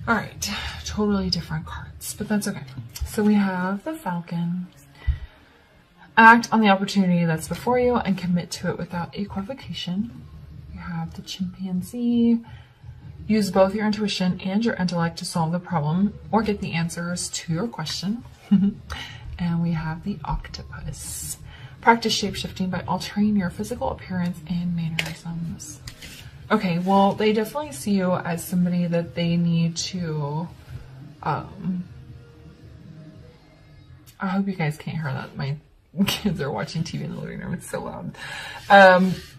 All right, totally different cards, but that's okay. So we have the Falcon. Act on the opportunity that's before you and commit to it without equivocation. We have the Chimpanzee. Use both your intuition and your intellect to solve the problem or get the answers to your question. And we have the Octopus. Practice shape-shifting by altering your physical appearance and mannerisms. Okay, well, they definitely see you as somebody that they need to, I hope you guys can't hear that. My kids are watching TV in the living room. It's so loud.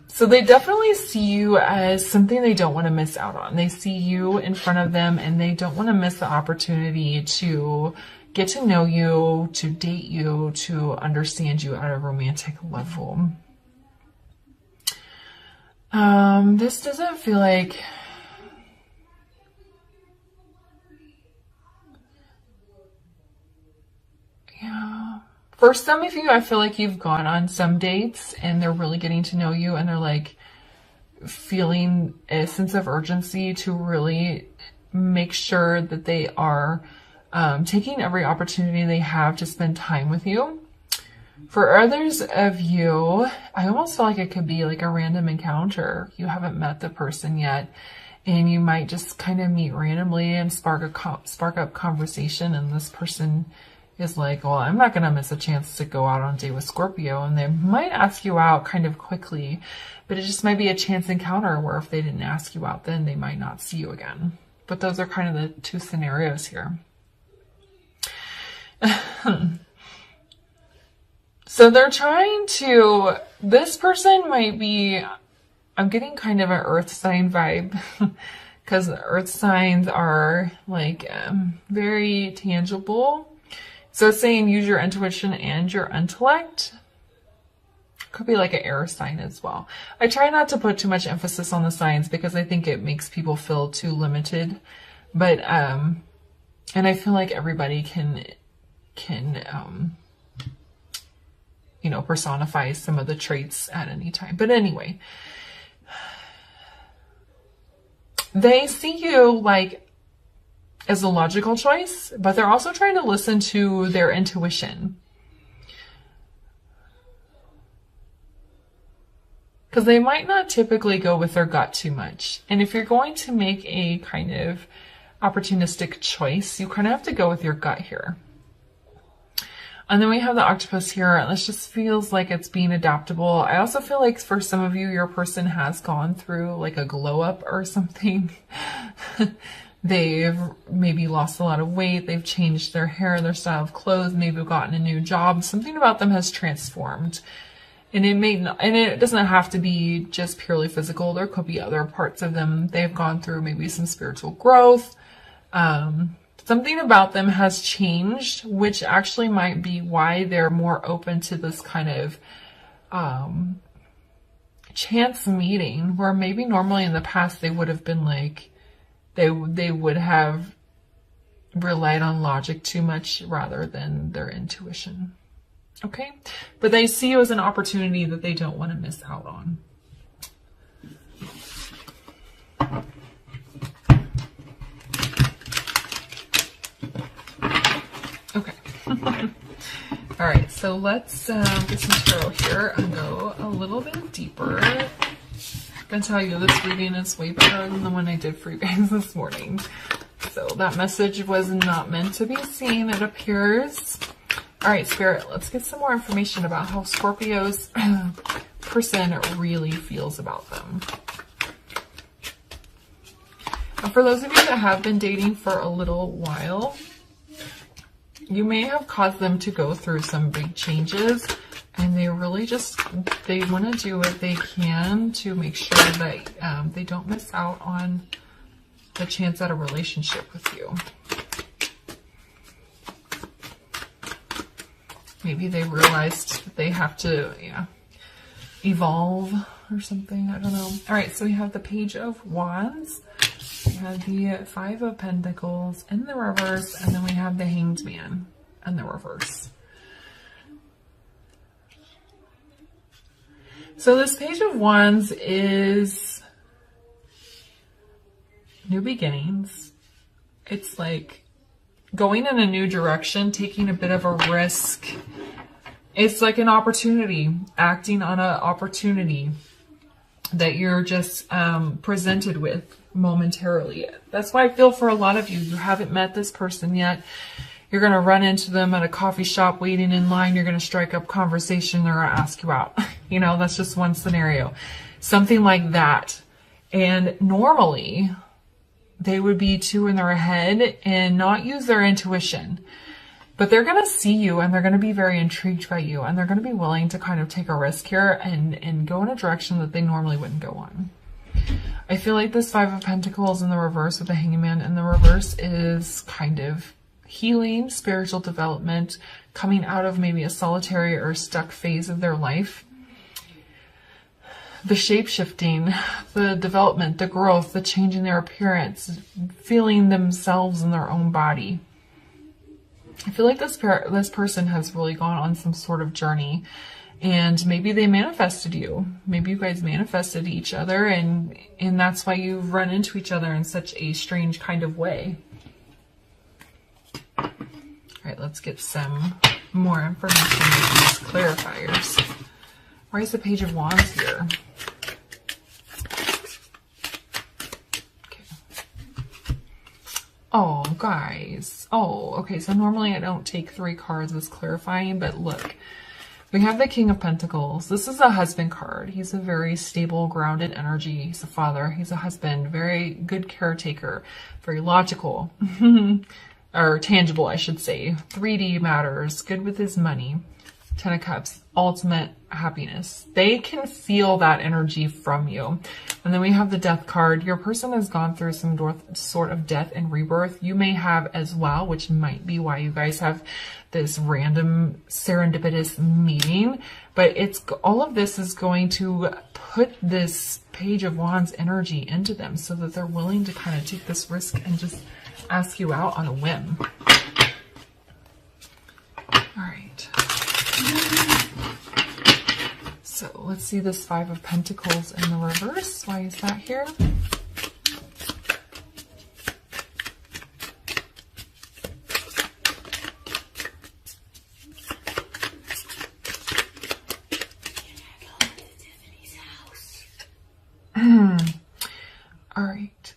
So they definitely see you as something they don't want to miss out on. They see you in front of them and they don't want to miss the opportunity to get to know you, to date you, to understand you at a romantic level. This doesn't feel like, yeah. For some of you, I feel like you've gone on some dates and they're really getting to know you and they're like feeling a sense of urgency to really make sure that they are taking every opportunity they have to spend time with you. For others of you, I almost feel like it could be like a random encounter. You haven't met the person yet, and you might just kind of meet randomly and spark up conversation, and this person is like, well, I'm not going to miss a chance to go out on a date with Scorpio, and they might ask you out kind of quickly, but it just might be a chance encounter where if they didn't ask you out then, they might not see you again. But those are kind of the two scenarios here. So they're trying to, this person might be, I'm getting kind of an earth sign vibe because earth signs are like very tangible. So it's saying use your intuition and your intellect. Could be like an air sign as well. I try not to put too much emphasis on the signs because I think it makes people feel too limited. But, and I feel like everybody can you know, personify some of the traits at any time. But anyway, they see you like as a logical choice, but they're also trying to listen to their intuition. Because they might not typically go with their gut too much. And if you're going to make a kind of opportunistic choice, you kind of have to go with your gut here. And then we have the octopus here, and this just feels like it's being adaptable. I also feel like for some of you, your person has gone through like a glow up or something. They've maybe lost a lot of weight. They've changed their hair, their style of clothes, maybe gotten a new job. Something about them has transformed. And it may not, and it doesn't have to be just purely physical. There could be other parts of them. They've gone through maybe some spiritual growth. Something about them has changed, which actually might be why they're more open to this kind of chance meeting, where maybe normally in the past they would have been like, they would have relied on logic too much rather than their intuition. Okay? But they see you as an opportunity that they don't want to miss out on. Okay. All right, so let's get some tarot here and go a little bit deeper. I can tell you this reading is way better than the one I did for you guys this morning. So that message was not meant to be seen, it appears. All right, Spirit, let's get some more information about how Scorpio's person really feels about them. And for those of you that have been dating for a little while, you may have caused them to go through some big changes, and they really just, they want to do what they can to make sure that they don't miss out on the chance at a relationship with you. Maybe they realized that they have to, evolve or something. I don't know. All right, so we have the Page of Wands. We have the Five of Pentacles in the reverse, and then we have the Hanged Man in the reverse. So this Page of Wands is new beginnings. It's like going in a new direction, taking a bit of a risk. It's like an opportunity, acting on an opportunity that you're just presented with momentarily. That's why I feel for a lot of you, you haven't met this person yet. You're going to run into them at a coffee shop waiting in line. You're going to strike up conversation. They're going to ask you out. You know, that's just one scenario. Something like that. And normally they would be too in their head and not use their intuition. But they're going to see you and they're going to be very intrigued by you. And they're going to be willing to kind of take a risk here and go in a direction that they normally wouldn't go on. I feel like this Five of Pentacles in the reverse with the Hangman in the reverse is kind of healing, spiritual development, coming out of maybe a solitary or stuck phase of their life. The shape-shifting, the development, the growth, the change in their appearance, feeling themselves in their own body. I feel like this person has really gone on some sort of journey, and maybe they manifested you. Maybe you guys manifested each other, and that's why you've run into each other in such a strange kind of way. All right, let's get some more information with these clarifiers. Why is the Page of Wands here? Okay. Oh, guys. Oh, okay. So normally I don't take 3 cards as clarifying, but look. We have the King of Pentacles. This is a husband card. He's a very stable, grounded energy. He's a father. He's a husband. Very good caretaker. Very logical. Or tangible, I should say. 3D matters. Good with his money. 10 of Cups. Ultimate happiness. They can feel that energy from you. And then we have the Death card. Your person has gone through some sort of death and rebirth. You may have as well, which might be why you guys have this random serendipitous meeting. But it's all of this is going to put this Page of Wands energy into them so that they're willing to kind of take this risk and just ask you out on a whim. All right. So let's see this Five of Pentacles in the reverse. Why is that here? All right.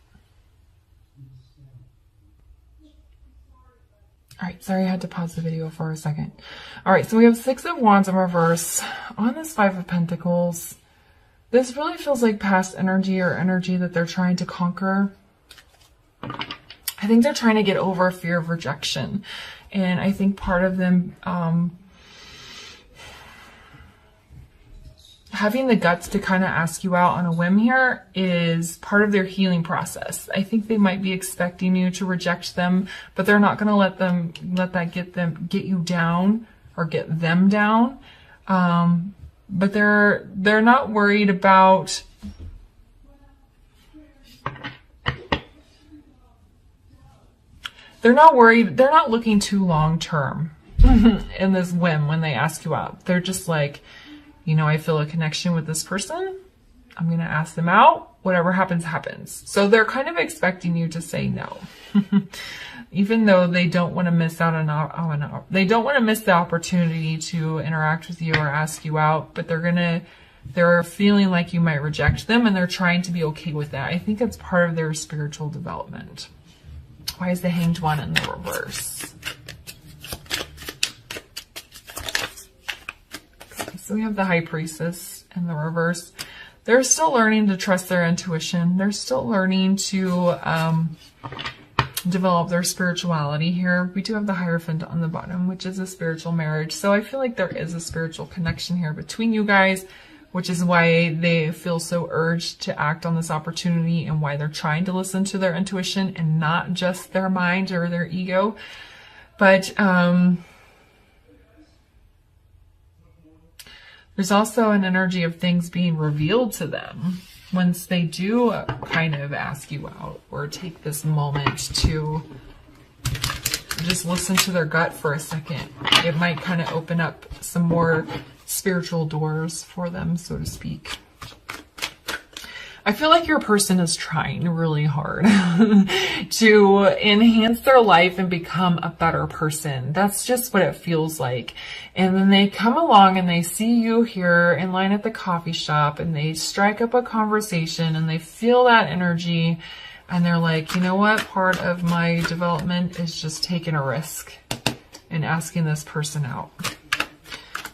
All right, sorry I had to pause the video for a second. All right, so we have 6 of Wands in reverse. On this 5 of Pentacles, this really feels like past energy or energy that they're trying to conquer. I think they're trying to get over fear of rejection. And I think part of them having the guts to kind of ask you out on a whim here is part of their healing process. I think they might be expecting you to reject them, but they're not going to let that get you down or get them down. But they're not worried about they're not looking too long term in this whim when they ask you out. They're just like, you know, I feel a connection with this person. I'm going to ask them out. Whatever happens, happens. So they're kind of expecting you to say no. Even though they don't want to miss out on they don't want to miss the opportunity to interact with you or ask you out, but they're feeling like you might reject them, and they're trying to be okay with that. I think it's part of their spiritual development. Why is the Hanged One in the reverse? So we have the High Priestess in the reverse. They're still learning to trust their intuition. They're still learning to develop their spirituality here. We do have the Hierophant on the bottom, which is a spiritual marriage. So I feel like there is a spiritual connection here between you guys, which is why they feel so urged to act on this opportunity and why they're trying to listen to their intuition and not just their mind or their ego. But there's also an energy of things being revealed to them once they do kind of ask you out or take this moment to just listen to their gut for a second. It might kind of open up some more spiritual doors for them, so to speak. I feel like your person is trying really hard to enhance their life and become a better person. That's just what it feels like. And then they come along and they see you here in line at the coffee shop and they strike up a conversation and they feel that energy and they're like, you know what? Part of my development is just taking a risk and asking this person out.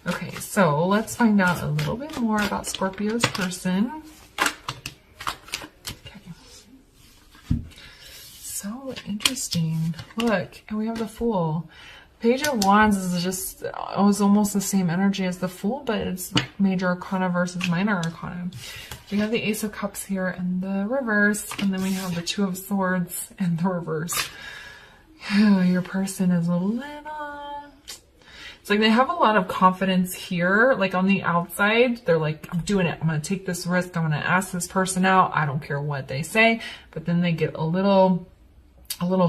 Okay, so let's find out a little bit more about Scorpio's person. So interesting. Look, and we have the Fool. Page of Wands is just, was almost the same energy as the Fool, but it's major arcana versus minor arcana. We have the Ace of Cups here in the reverse, and then we have the Two of Swords in the reverse. Your person is a little... It's like they have a lot of confidence here, like on the outside. They're like, I'm doing it. I'm going to take this risk. I'm going to ask this person out. I don't care what they say. But then they get a little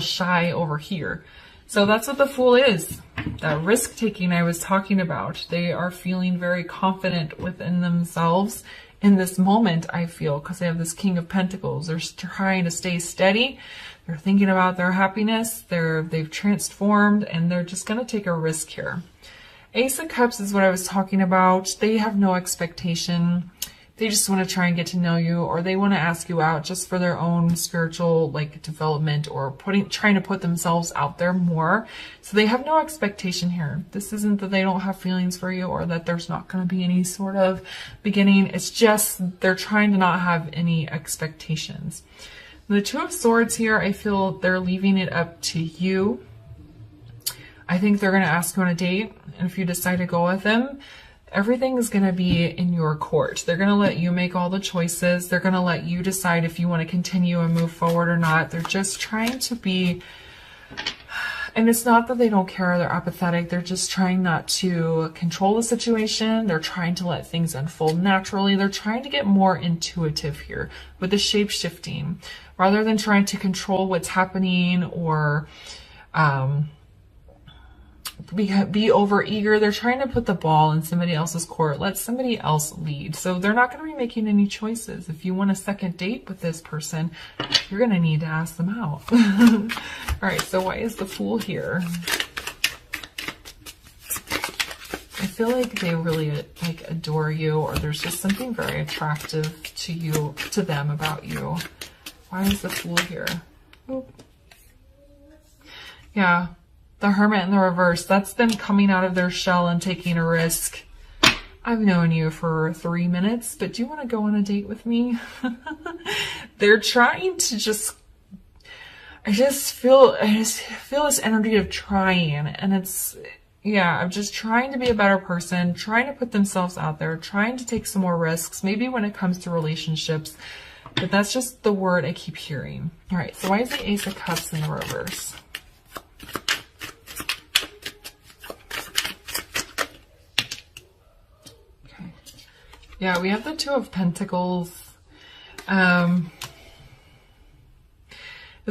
shy over here. So that's what the Fool is. That risk taking I was talking about. They are feeling very confident within themselves in this moment, I feel, because they have this King of Pentacles. They're trying to stay steady. They're thinking about their happiness. They've transformed and they're just going to take a risk here. Ace of Cups is what I was talking about. They have no expectation. They just want to try and get to know you, or they want to ask you out just for their own spiritual development, or trying to put themselves out there more. So they have no expectation here. This isn't that they don't have feelings for you or that there's not going to be any sort of beginning. It's just they're trying to not have any expectations. The Two of Swords here, I feel they're leaving it up to you. I think they're going to ask you on a date, and if you decide to go with them, everything is going to be in your court. They're going to let you make all the choices. They're going to let you decide if you want to continue and move forward or not. They're just trying to be, and it's not that they don't care, they're apathetic. They're just trying not to control the situation. They're trying to let things unfold naturally. They're trying to get more intuitive here with the shape shifting, rather than trying to control what's happening or be over eager. They're trying to put the ball in somebody else's court. Let somebody else lead. So they're not going to be making any choices. If you want a second date with this person, you're going to need to ask them out. All right, so why is the Fool here? I feel like they really adore you, or there's just something very attractive to you, to them about you. Why is the Fool here? Oop. Yeah. The Hermit in the reverse, that's them coming out of their shell and taking a risk. I've known you for 3 minutes, but do you want to go on a date with me? They're trying to I just feel this energy of trying, and I'm just trying to be a better person, trying to put themselves out there, trying to take some more risks, maybe when it comes to relationships, but that's just the word I keep hearing. All right, so why is the Ace of Cups in the reverse? Yeah, we have the Two of Pentacles. As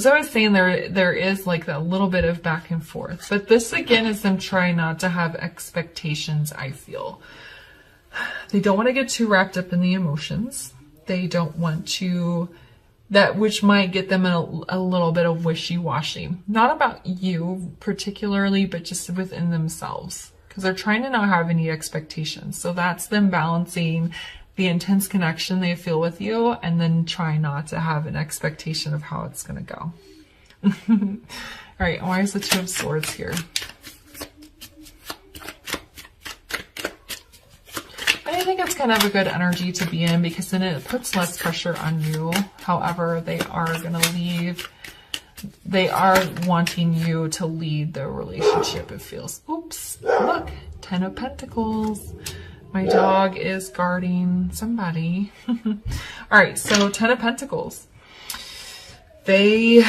I was saying, there is like that little bit of back and forth. But this, again, is them trying not to have expectations, I feel. They don't want to get too wrapped up in the emotions. They don't want to... That which might get them in a little bit of wishy-washy. Not about you particularly, but just within themselves. Because they're trying to not have any expectations. So that's them balancing the intense connection they feel with you and then try not to have an expectation of how it's going to go. All right, why is the Two of Swords here? I think it's kind of a good energy to be in because then it puts less pressure on you. However, they are going to leave. They are wanting you to lead the relationship, it feels. Oops, look, 10 of Pentacles. My dog is guarding somebody. All right, so 10 of Pentacles. They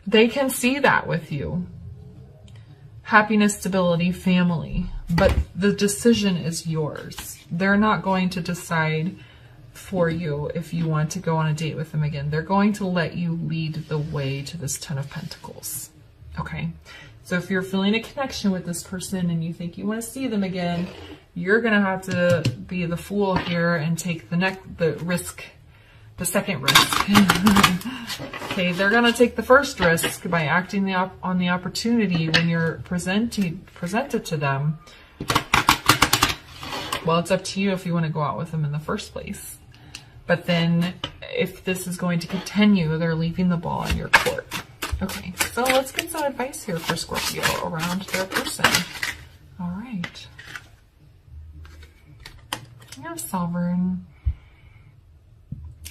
can see that with you. Happiness, stability, family. But the decision is yours. They're not going to decide for you if you want to go on a date with them again. They're going to let you lead the way to this 10 of Pentacles. Okay? So if you're feeling a connection with this person and you think you want to see them again, you're going to have to be the fool here and take the risk, the second risk. Okay, they're going to take the first risk by acting on the opportunity when you're presented to them. Well, it's up to you if you want to go out with them in the first place. But then if this is going to continue, they're leaving the ball in your court. Okay, so let's get some advice here for Scorpio around their person. All right. We have Sovereign,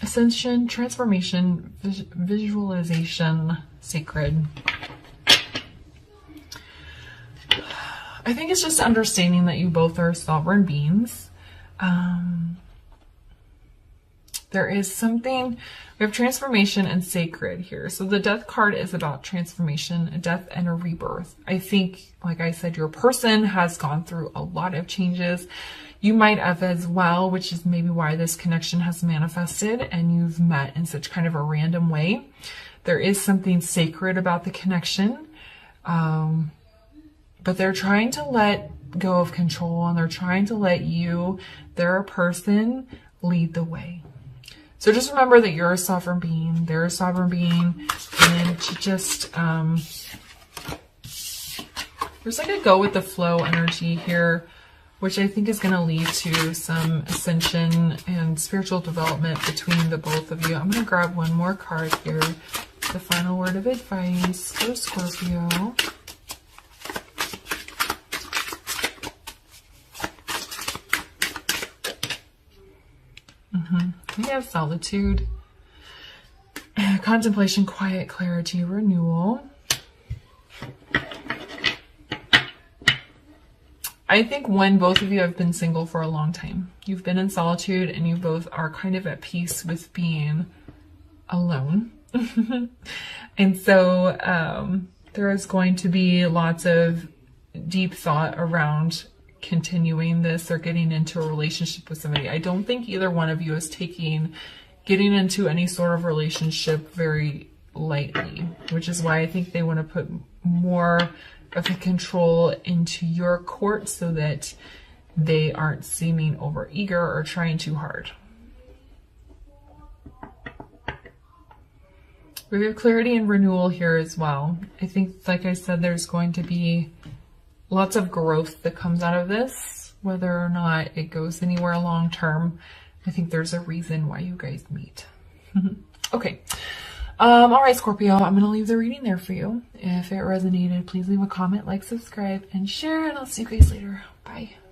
Ascension, Transformation, Visualization, Sacred. I think it's just understanding that you both are sovereign beings. There is something, we have transformation and sacred here. So the death card is about transformation, a death and a rebirth. I think, like I said, your person has gone through a lot of changes. You might have as well, which is maybe why this connection has manifested and you've met in such kind of a random way. There is something sacred about the connection. But they're trying to let go of control and they're trying to let you, their person, lead the way. So just remember that you're a sovereign being, they're a sovereign being, and to just, there's like a go with the flow energy here, which I think is going to lead to some ascension and spiritual development between the both of you. I'm going to grab one more card here. The final word of advice for Scorpio. We have solitude, contemplation, quiet, clarity, renewal. I think when both of you have been single for a long time, you've been in solitude and you both are kind of at peace with being alone. And so there is going to be lots of deep thought around continuing this or getting into a relationship with somebody. I don't think either one of you is taking getting into any sort of relationship very lightly, which is why I think they want to put more of the control into your court so that they aren't seeming overeager or trying too hard. We have clarity and renewal here as well. I think, like I said, there's going to be lots of growth that comes out of this, whether or not it goes anywhere long term. I think there's a reason why you guys meet. Okay. All right, Scorpio, I'm going to leave the reading there for you. If it resonated, please leave a comment, like, subscribe, and share, and I'll see you guys later. Bye.